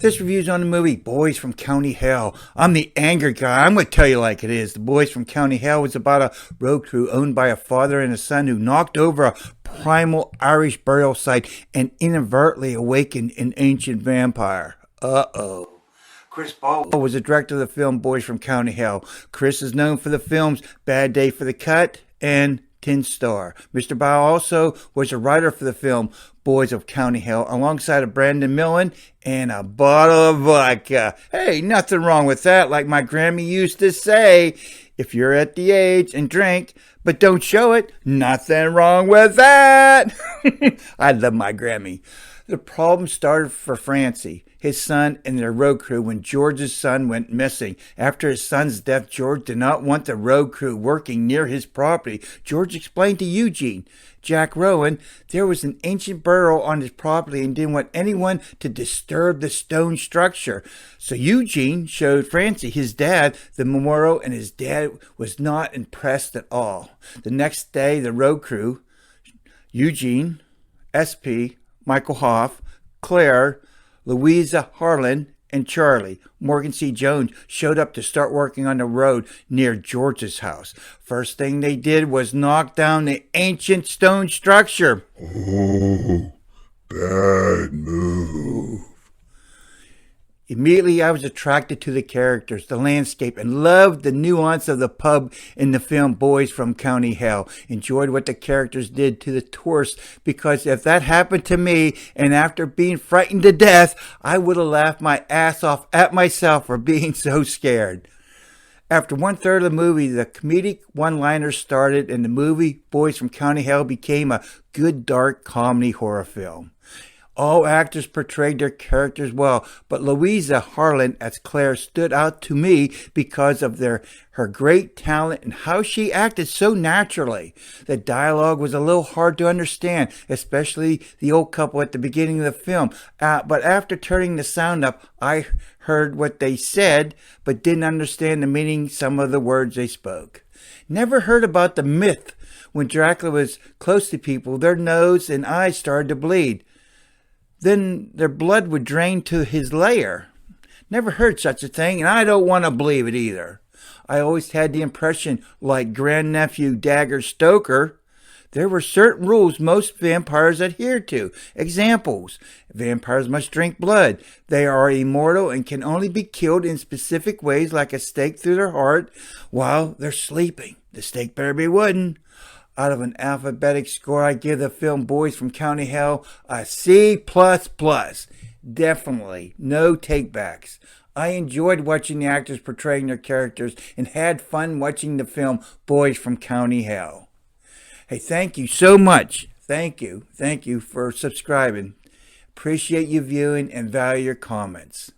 This review's on the movie Boys from County Hell. I'm the anger guy. I'm going to tell you like it is. The Boys from County Hell was about a road crew owned by a father and a son who knocked over a primal Irish burial site and inadvertently awakened an ancient vampire. Uh-oh. Chris Baldwin was the director of the film Boys from County Hell. Chris is known for the films Bad Day for the Cut and Tin Star. Mr. Bao also was a writer for the film Boys of County Hell alongside of Brandon Millen and a bottle of vodka. Hey, nothing wrong with that. Like my Grammy used to say, if you're at the age and drink, but don't show it, nothing wrong with that. I love my Grammy. The problem started for Francie, his son, and their road crew when George's son went missing. After his son's death, George did not want the road crew working near his property. George explained to Eugene, Jack Rowan, there was an ancient burial on his property and didn't want anyone to disturb the stone structure. So Eugene showed Francie, his dad, the memorial, and his dad was not impressed at all. The next day, the road crew, Eugene, SP, Michael Hoff, Claire, Louisa Harlan, and Charlie, Morgan C. Jones, showed up to start working on the road near George's house. First thing they did was knock down the ancient stone structure. Oh, bad move. Immediately, I was attracted to the characters, the landscape, and loved the nuance of the pub in the film Boys from County Hell. Enjoyed what the characters did to the tourists, because if that happened to me, and after being frightened to death, I would have laughed my ass off at myself for being so scared. After 1/3 of the movie, the comedic one-liners started, and the movie Boys from County Hell became a good dark comedy horror film. All actors portrayed their characters well, but Louisa Harlan as Claire stood out to me because of her great talent and how she acted so naturally. The dialogue was a little hard to understand, especially the old couple at the beginning of the film. But after turning the sound up, I heard what they said, but didn't understand the meaning of some of the words they spoke. Never heard about the myth when Dracula was close to people, their nose and eyes started to bleed. Then their blood would drain to his lair. Never heard such a thing, and I don't want to believe it either. I always had the impression, like grandnephew Dagger Stoker, there were certain rules most vampires adhered to. Examples: vampires must drink blood. They are immortal and can only be killed in specific ways, like a stake through their heart while they're sleeping. The stake better be wooden. Out of an alphabetic score, I give the film Boys from County Hell a C++. Definitely no takebacks. I enjoyed watching the actors portraying their characters and had fun watching the film Boys from County Hell. Hey, thank you so much. Thank you for subscribing. Appreciate you viewing and value your comments.